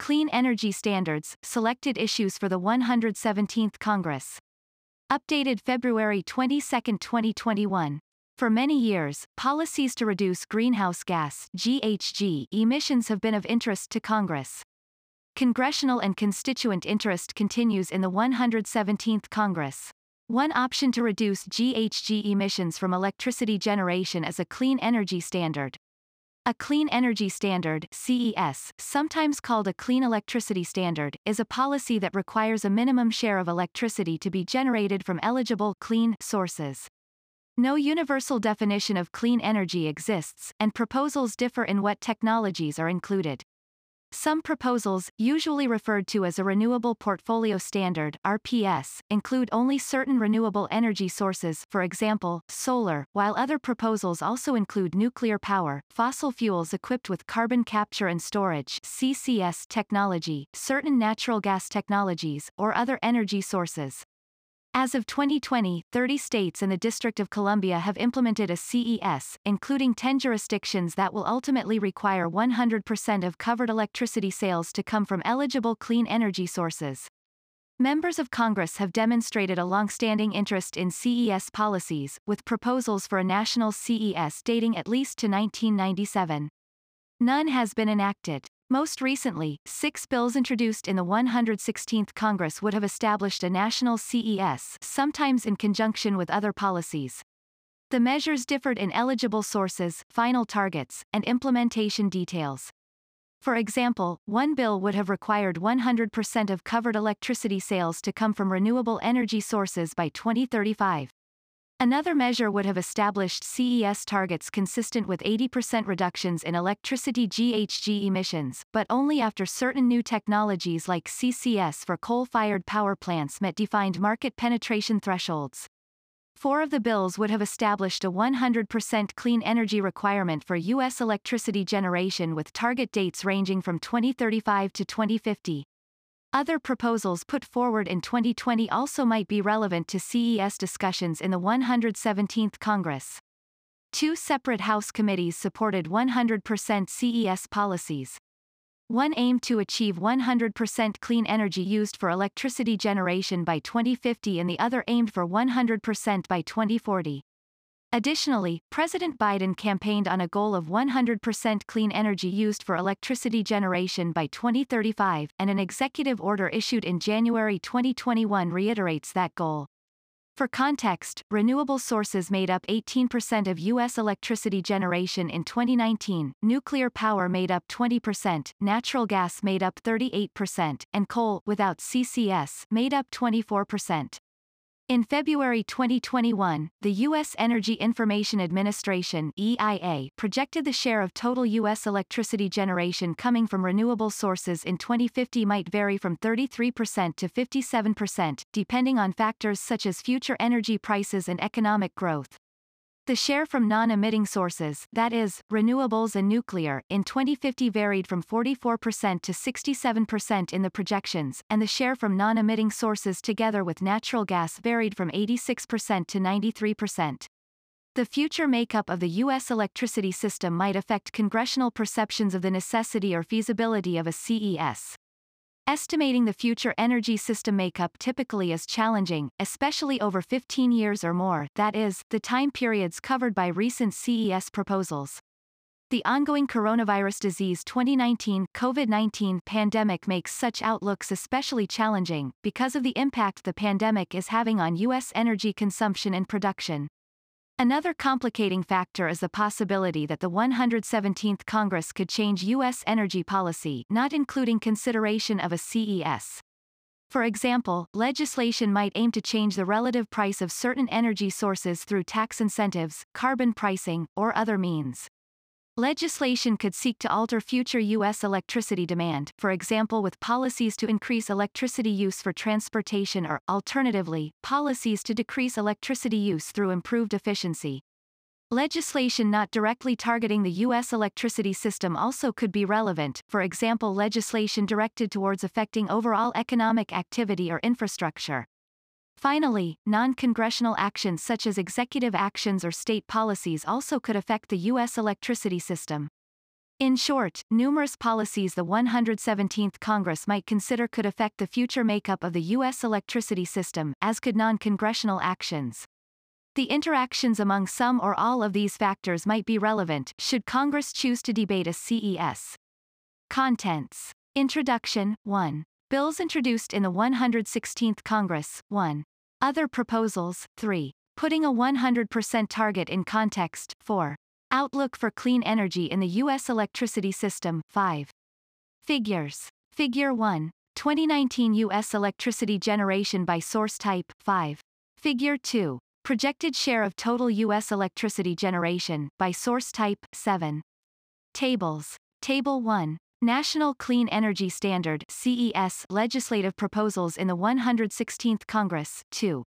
Clean Energy Standards, Selected Issues for the 117th Congress. Updated February 22, 2021. For many years, policies to reduce greenhouse gas (GHG) emissions have been of interest to Congress. Congressional and constituent interest continues in the 117th Congress. One option to reduce GHG emissions from electricity generation is a clean energy standard. A Clean Energy Standard (CES), sometimes called a Clean Electricity Standard, is a policy that requires a minimum share of electricity to be generated from eligible clean sources. No universal definition of clean energy exists, and proposals differ in what technologies are included. Some proposals, usually referred to as a Renewable Portfolio Standard (RPS), include only certain renewable energy sources, for example, solar, while other proposals also include nuclear power, fossil fuels equipped with carbon capture and storage (CCS) technology, certain natural gas technologies, or other energy sources. As of 2020, 30 states and the District of Columbia have implemented a CES, including 10 jurisdictions that will ultimately require 100% of covered electricity sales to come from eligible clean energy sources. Members of Congress have demonstrated a long-standing interest in CES policies, with proposals for a national CES dating at least to 1997. None has been enacted. Most recently, 6 bills introduced in the 116th Congress would have established a national CES, sometimes in conjunction with other policies. The measures differed in eligible sources, final targets, and implementation details. For example, one bill would have required 100% of covered electricity sales to come from renewable energy sources by 2035. Another measure would have established CES targets consistent with 80% reductions in electricity GHG emissions, but only after certain new technologies like CCS for coal-fired power plants met defined market penetration thresholds. 4 of the bills would have established a 100% clean energy requirement for U.S. electricity generation with target dates ranging from 2035 to 2050. Other proposals put forward in 2020 also might be relevant to CES discussions in the 117th Congress. 2 separate House committees supported 100% CES policies. One aimed to achieve 100% clean energy used for electricity generation by 2050 and the other aimed for 100% by 2040. Additionally, President Biden campaigned on a goal of 100% clean energy used for electricity generation by 2035, and an executive order issued in January 2021 reiterates that goal. For context, renewable sources made up 18% of U.S. electricity generation in 2019, nuclear power made up 20%, natural gas made up 38%, and coal, without CCS, made up 24%. In February 2021, the U.S. Energy Information Administration (EIA) projected the share of total U.S. electricity generation coming from renewable sources in 2050 might vary from 33% to 57%, depending on factors such as future energy prices and economic growth. The share from non-emitting sources, that is, renewables and nuclear, in 2050 varied from 44% to 67% in the projections, and the share from non-emitting sources together with natural gas varied from 86% to 93%. The future makeup of the U.S. electricity system might affect congressional perceptions of the necessity or feasibility of a CES. Estimating the future energy system makeup typically is challenging, especially over 15 years or more, that is, the time periods covered by recent CES proposals. The ongoing coronavirus disease 2019 COVID-19 pandemic makes such outlooks especially challenging, because of the impact the pandemic is having on U.S. energy consumption and production. Another complicating factor is the possibility that the 117th Congress could change U.S. energy policy, not including consideration of a CES. For example, legislation might aim to change the relative price of certain energy sources through tax incentives, carbon pricing, or other means. Legislation could seek to alter future U.S. electricity demand, for example with policies to increase electricity use for transportation or, alternatively, policies to decrease electricity use through improved efficiency. Legislation not directly targeting the U.S. electricity system also could be relevant, for example legislation directed towards affecting overall economic activity or infrastructure. Finally, non-congressional actions such as executive actions or state policies also could affect the U.S. electricity system. In short, numerous policies the 117th Congress might consider could affect the future makeup of the U.S. electricity system, as could non-congressional actions. The interactions among some or all of these factors might be relevant, should Congress choose to debate a CES. Contents. Introduction. 1. Bills introduced in the 116th Congress. 1. Other proposals. 3. Putting a 100% target in context. 4. Outlook for clean energy in the U.S. electricity system. 5. Figures. Figure 1. 2019 U.S. electricity generation by source type. 5. Figure 2. Projected share of total U.S. electricity generation, by source type. 7. Tables. Table 1. National Clean Energy Standard (CES) legislative proposals in the 116th Congress. 2.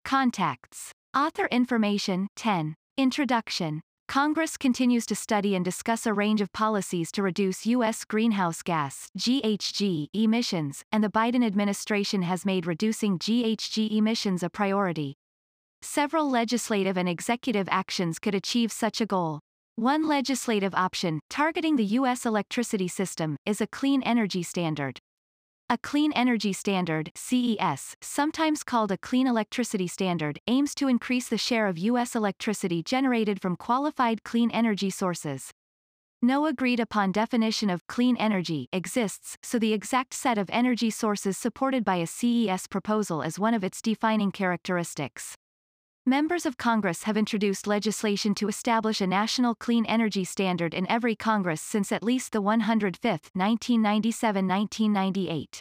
Contacts. Author information. 10. Introduction. Congress continues to study and discuss a range of policies to reduce U.S. greenhouse gas (GHG) emissions, and the Biden administration has made reducing GHG emissions a priority. Several legislative and executive actions could achieve such a goal. One legislative option, targeting the U.S. electricity system, is a Clean Energy Standard. A Clean Energy Standard (CES), sometimes called a Clean Electricity Standard, aims to increase the share of U.S. electricity generated from qualified clean energy sources. No agreed-upon definition of clean energy exists, so the exact set of energy sources supported by a CES proposal is one of its defining characteristics. Members of Congress have introduced legislation to establish a national clean energy standard in every Congress since at least the 105th 1997-1998.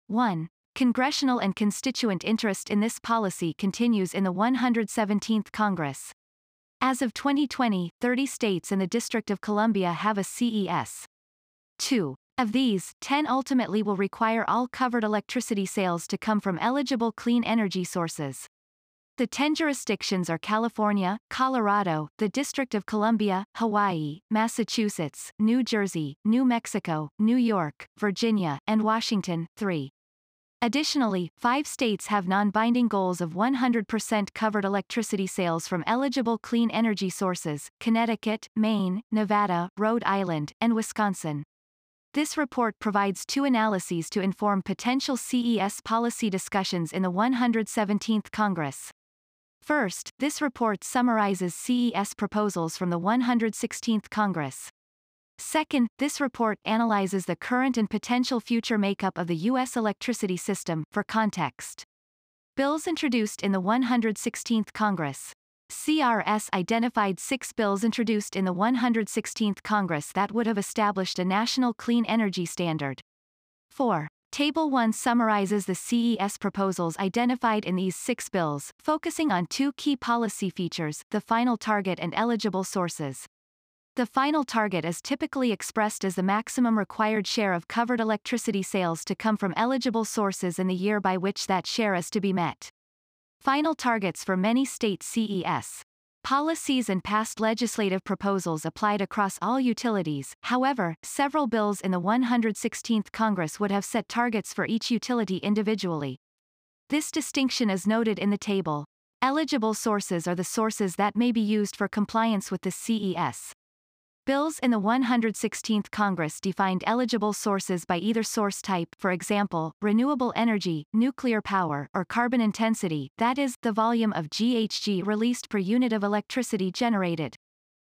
1. Congressional and constituent interest in this policy continues in the 117th Congress. As of 2020, 30 states and the District of Columbia have a CES. 2. Of these, 10 ultimately will require all covered electricity sales to come from eligible clean energy sources. The 10 jurisdictions are California, Colorado, the District of Columbia, Hawaii, Massachusetts, New Jersey, New Mexico, New York, Virginia, and Washington. 3. Additionally, 5 states have non-binding goals of 100% covered electricity sales from eligible clean energy sources: Connecticut, Maine, Nevada, Rhode Island, and Wisconsin. This report provides 2 analyses to inform potential CES policy discussions in the 117th Congress. First, this report summarizes CES proposals from the 116th Congress. Second, this report analyzes the current and potential future makeup of the U.S. electricity system, for context. Bills introduced in the 116th Congress. CRS identified 6 bills introduced in the 116th Congress that would have established a national clean energy standard. 4. Table 1 summarizes the CES proposals identified in these 6 bills, focusing on 2 key policy features: the final target and eligible sources. The final target is typically expressed as the maximum required share of covered electricity sales to come from eligible sources in the year by which that share is to be met. Final targets for many state CES policies and past legislative proposals applied across all utilities. However, several bills in the 116th Congress would have set targets for each utility individually. This distinction is noted in the table. Eligible sources are the sources that may be used for compliance with the CES. Bills in the 116th Congress defined eligible sources by either source type, for example, renewable energy, nuclear power, or carbon intensity, that is, the volume of GHG released per unit of electricity generated.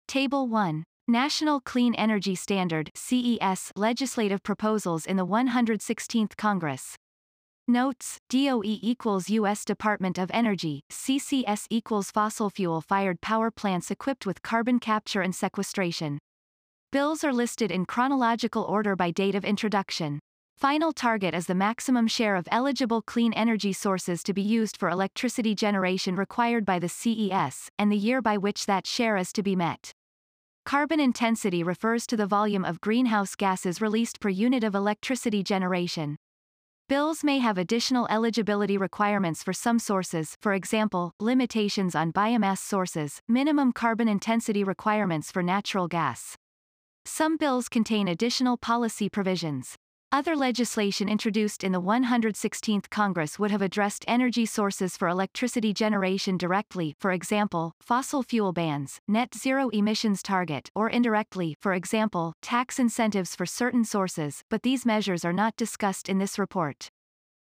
Table 1. National Clean Energy Standard (CES) legislative proposals in the 116th Congress. Notes: DOE equals U.S. Department of Energy, CCS equals fossil fuel-fired power plants equipped with carbon capture and sequestration. Bills are listed in chronological order by date of introduction. Final target is the maximum share of eligible clean energy sources to be used for electricity generation required by the CES, and the year by which that share is to be met. Carbon intensity refers to the volume of greenhouse gases released per unit of electricity generation. Bills may have additional eligibility requirements for some sources, for example, limitations on biomass sources, minimum carbon intensity requirements for natural gas. Some bills contain additional policy provisions. Other legislation introduced in the 116th Congress would have addressed energy sources for electricity generation directly, for example, fossil fuel bans, net zero emissions target, or indirectly, for example, tax incentives for certain sources, but these measures are not discussed in this report.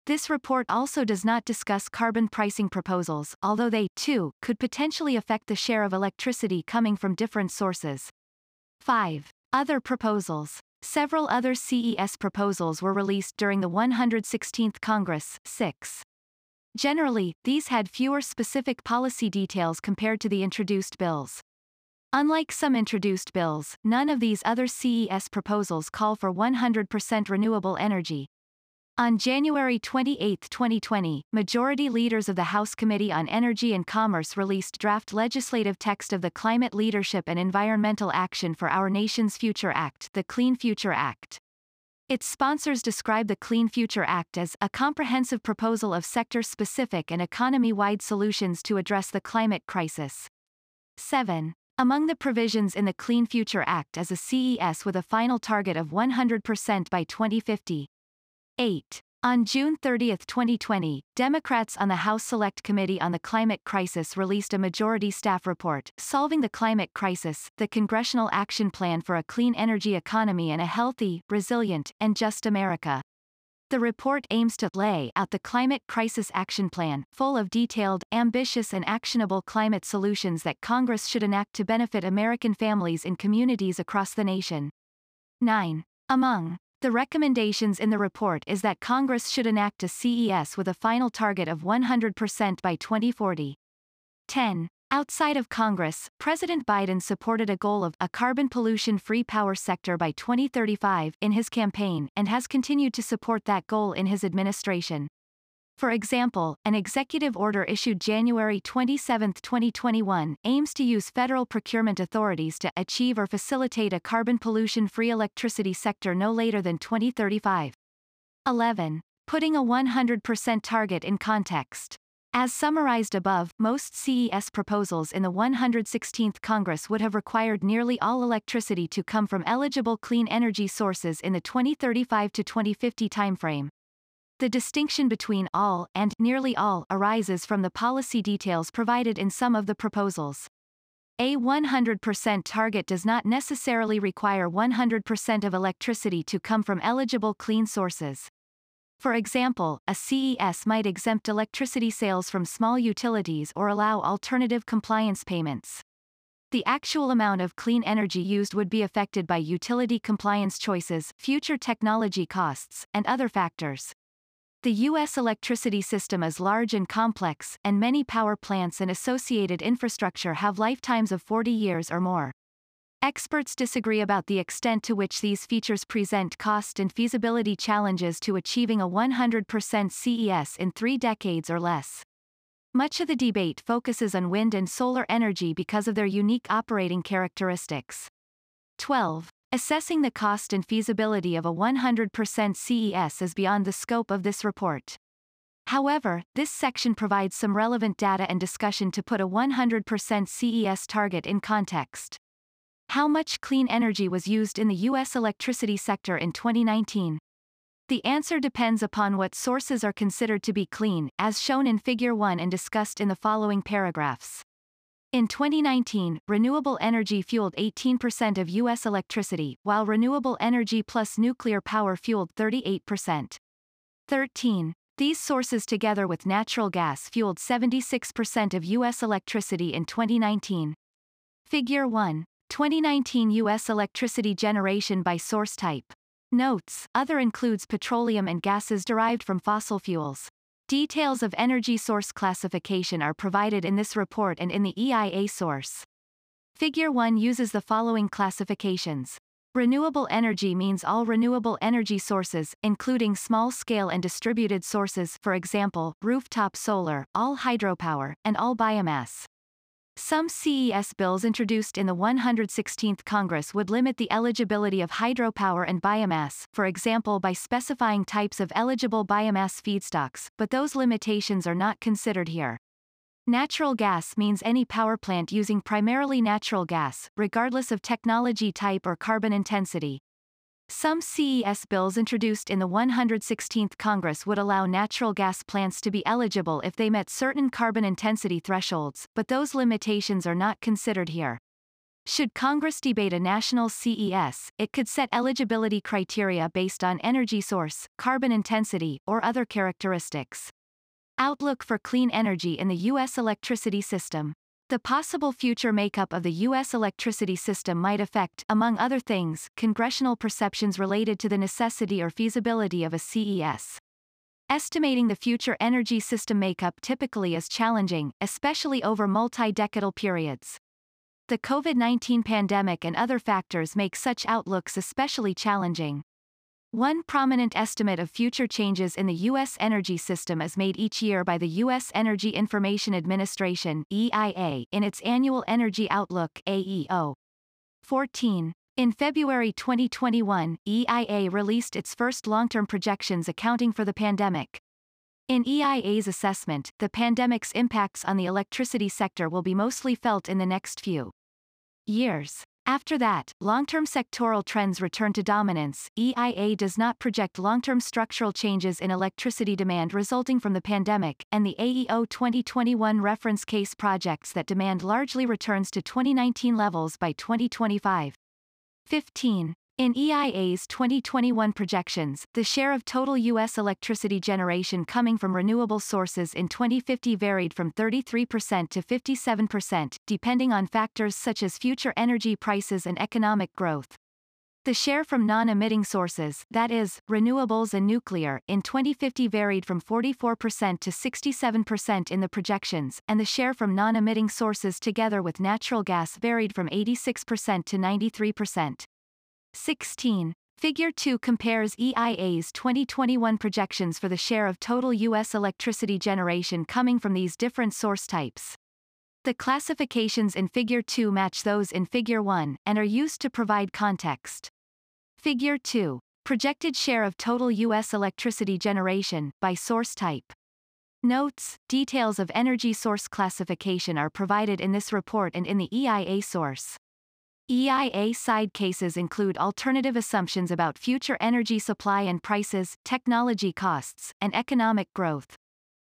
This report also does not discuss carbon pricing proposals, although they, too, could potentially affect the share of electricity coming from different sources. 5. Other proposals. Several other CES proposals were released during the 116th Congress. 6. Generally, these had fewer specific policy details compared to the introduced bills. Unlike some introduced bills, none of these other CES proposals call for 100% renewable energy. On January 28, 2020, majority leaders of the House Committee on Energy and Commerce released draft legislative text of the Climate Leadership and Environmental Action for Our Nation's Future Act, the Clean Future Act. Its sponsors describe the Clean Future Act as a comprehensive proposal of sector-specific and economy-wide solutions to address the climate crisis. 7. Among the provisions in the Clean Future Act is a CES with a final target of 100% by 2050. 8. On June 30, 2020, Democrats on the House Select Committee on the Climate Crisis released a majority staff report, Solving the Climate Crisis, the Congressional Action Plan for a Clean Energy Economy and a Healthy, Resilient, and Just America. The report aims to lay out the Climate Crisis Action Plan, full of detailed, ambitious and actionable climate solutions that Congress should enact to benefit American families and communities across the nation. 9. Among the recommendations in the report is that Congress should enact a CES with a final target of 100% by 2040. 10. Outside of Congress, President Biden supported a goal of a carbon pollution-free power sector by 2035 in his campaign and has continued to support that goal in his administration. For example, an executive order issued January 27, 2021, aims to use federal procurement authorities to achieve or facilitate a carbon pollution-free electricity sector no later than 2035. 11. Putting a 100% target in context. As summarized above, most CES proposals in the 116th Congress would have required nearly all electricity to come from eligible clean energy sources in the 2035 to 2050 timeframe. The distinction between all and nearly all arises from the policy details provided in some of the proposals. A 100% target does not necessarily require 100% of electricity to come from eligible clean sources. For example, a CES might exempt electricity sales from small utilities or allow alternative compliance payments. The actual amount of clean energy used would be affected by utility compliance choices, future technology costs, and other factors. The U.S. electricity system is large and complex, and many power plants and associated infrastructure have lifetimes of 40 years or more. Experts disagree about the extent to which these features present cost and feasibility challenges to achieving a 100% CES in 3 decades or less. Much of the debate focuses on wind and solar energy because of their unique operating characteristics. 12. Assessing the cost and feasibility of a 100% CES is beyond the scope of this report. However, this section provides some relevant data and discussion to put a 100% CES target in context. How much clean energy was used in the U.S. electricity sector in 2019? The answer depends upon what sources are considered to be clean, as shown in Figure 1 and discussed in the following paragraphs. In 2019, renewable energy fueled 18% of U.S. electricity, while renewable energy plus nuclear power fueled 38%. 13. These sources together with natural gas fueled 76% of U.S. electricity in 2019. Figure 1. 2019 U.S. electricity generation by source type. Notes: Other includes petroleum and gases derived from fossil fuels. Details of energy source classification are provided in this report and in the EIA source. Figure 1 uses the following classifications. Renewable energy means all renewable energy sources, including small-scale and distributed sources, for example, rooftop solar, all hydropower, and all biomass. Some CES bills introduced in the 116th Congress would limit the eligibility of hydropower and biomass, for example by specifying types of eligible biomass feedstocks, but those limitations are not considered here. Natural gas means any power plant using primarily natural gas, regardless of technology type or carbon intensity. Some CES bills introduced in the 116th Congress would allow natural gas plants to be eligible if they met certain carbon intensity thresholds, but those limitations are not considered here. Should Congress debate a national CES, it could set eligibility criteria based on energy source, carbon intensity, or other characteristics. Outlook for clean energy in the U.S. electricity system. The possible future makeup of the U.S. electricity system might affect, among other things, congressional perceptions related to the necessity or feasibility of a CES. Estimating the future energy system makeup typically is challenging, especially over multi-decadal periods. The COVID-19 pandemic and other factors make such outlooks especially challenging. One prominent estimate of future changes in the U.S. energy system is made each year by the U.S. Energy Information Administration (EIA) in its annual Energy Outlook (AEO). 14. In February 2021, EIA released its first long-term projections accounting for the pandemic. In EIA's assessment, the pandemic's impacts on the electricity sector will be mostly felt in the next few years. After that, long-term sectoral trends return to dominance. EIA does not project long-term structural changes in electricity demand resulting from the pandemic, and the AEO 2021 reference case projects that demand largely returns to 2019 levels by 2025. 15. In EIA's 2021 projections, the share of total U.S. electricity generation coming from renewable sources in 2050 varied from 33% to 57%, depending on factors such as future energy prices and economic growth. The share from non-emitting sources, that is, renewables and nuclear, in 2050 varied from 44% to 67% in the projections, and the share from non-emitting sources together with natural gas varied from 86% to 93%. 16. Figure 2 compares EIA's 2021 projections for the share of total U.S. electricity generation coming from these different source types. The classifications in Figure 2 match those in Figure 1, and are used to provide context. Figure 2. Projected share of total U.S. electricity generation, by source type. Notes, details of energy source classification are provided in this report and in the EIA source. EIA side cases include alternative assumptions about future energy supply and prices, technology costs, and economic growth.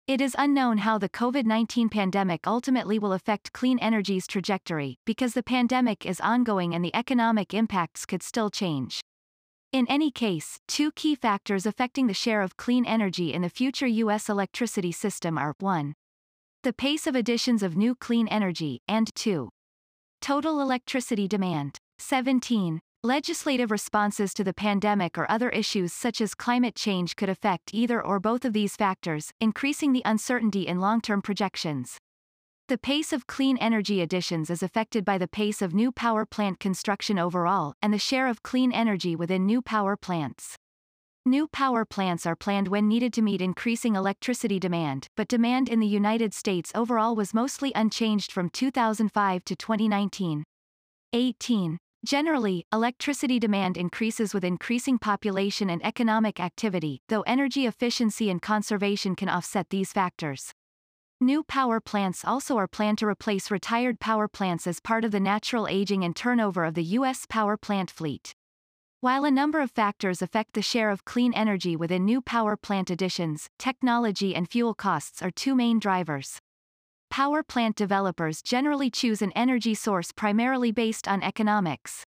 It is unknown how the COVID-19 pandemic ultimately will affect clean energy's trajectory, because the pandemic is ongoing and the economic impacts could still change. In any case, two key factors affecting the share of clean energy in the future U.S. electricity system are 1. The pace of additions of new clean energy, and 2. Total electricity demand. 17. Legislative responses to the pandemic or other issues such as climate change could affect either or both of these factors, increasing the uncertainty in long-term projections. The pace of clean energy additions is affected by the pace of new power plant construction overall, and the share of clean energy within new power plants. New power plants are planned when needed to meet increasing electricity demand, but demand in the United States overall was mostly unchanged from 2005 to 2019. 18. Generally, electricity demand increases with increasing population and economic activity, though energy efficiency and conservation can offset these factors. New power plants also are planned to replace retired power plants as part of the natural aging and turnover of the U.S. power plant fleet. While a number of factors affect the share of clean energy within new power plant additions, technology and fuel costs are two main drivers. Power plant developers generally choose an energy source primarily based on economics.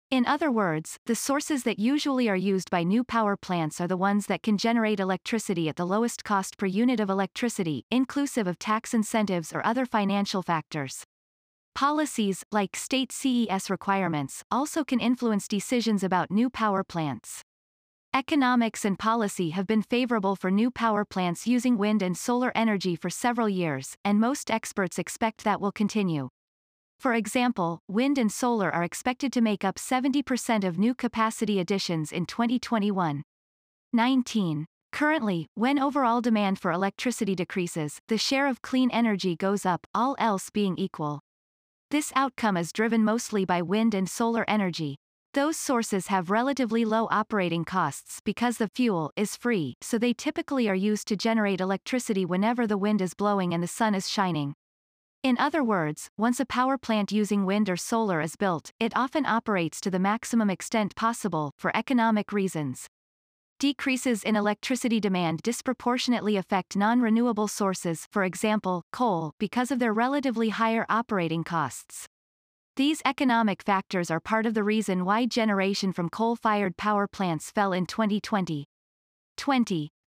In other words, the sources that usually are used by new power plants are the ones that can generate electricity at the lowest cost per unit of electricity, inclusive of tax incentives or other financial factors. Policies, like state CES requirements, also can influence decisions about new power plants. Economics and policy have been favorable for new power plants using wind and solar energy for several years, and most experts expect that will continue. For example, wind and solar are expected to make up 70% of new capacity additions in 2021. 19. Currently, when overall demand for electricity decreases, the share of clean energy goes up, all else being equal. This outcome is driven mostly by wind and solar energy. Those sources have relatively low operating costs because the fuel is free, so they typically are used to generate electricity whenever the wind is blowing and the sun is shining. In other words, once a power plant using wind or solar is built, it often operates to the maximum extent possible, for economic reasons. Decreases in electricity demand disproportionately affect non-renewable sources, for example, coal, because of their relatively higher operating costs. These economic factors are part of the reason why generation from coal-fired power plants fell in 2020.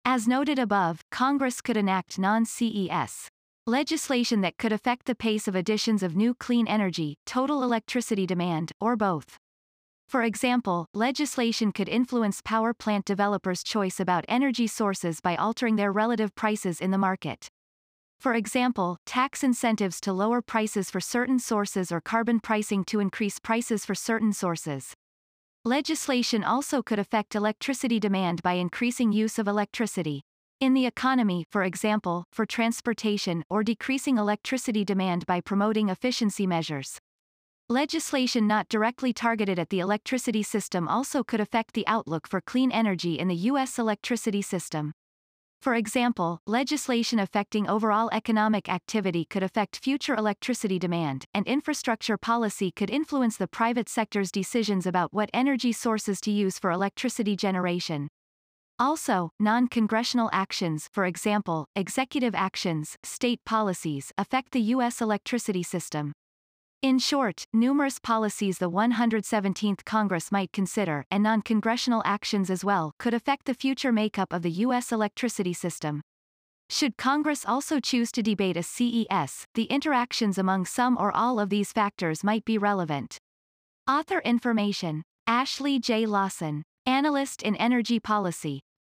As noted above, Congress could enact non-CES legislation that could affect the pace of additions of new clean energy, total electricity demand, or both. For example, legislation could influence power plant developers' choice about energy sources by altering their relative prices in the market. For example, tax incentives to lower prices for certain sources or carbon pricing to increase prices for certain sources. Legislation also could affect electricity demand by increasing use of electricity in the economy, for example, for transportation, or decreasing electricity demand by promoting efficiency measures. Legislation not directly targeted at the electricity system also could affect the outlook for clean energy in the U.S. electricity system. For example, legislation affecting overall economic activity could affect future electricity demand, and infrastructure policy could influence the private sector's decisions about what energy sources to use for electricity generation. Also, non-congressional actions, for example, executive actions, state policies, affect the U.S. electricity system. In short, numerous policies the 117th Congress might consider, and non-congressional actions as well, could affect the future makeup of the U.S. electricity system. Should Congress also choose to debate a CES, the interactions among some or all of these factors might be relevant. Author information: Ashley J. Lawson, Analyst in Energy Policy.